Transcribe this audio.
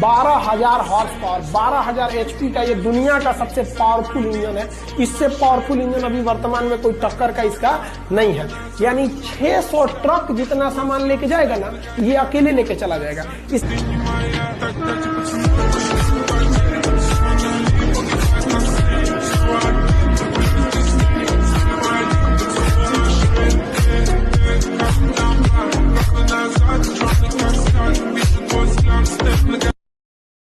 12,000 horse power, 12,000 HP का ये दुनिया का सबसे पावरफुल इंजन है। इससे पावरफुल इंजन अभी वर्तमान में कोई टक्कर का इसका नहीं है। यानी 600 ट्रक जितना सामान लेके जाएगा ना, ये अकेले लेके चला जाएगा। इस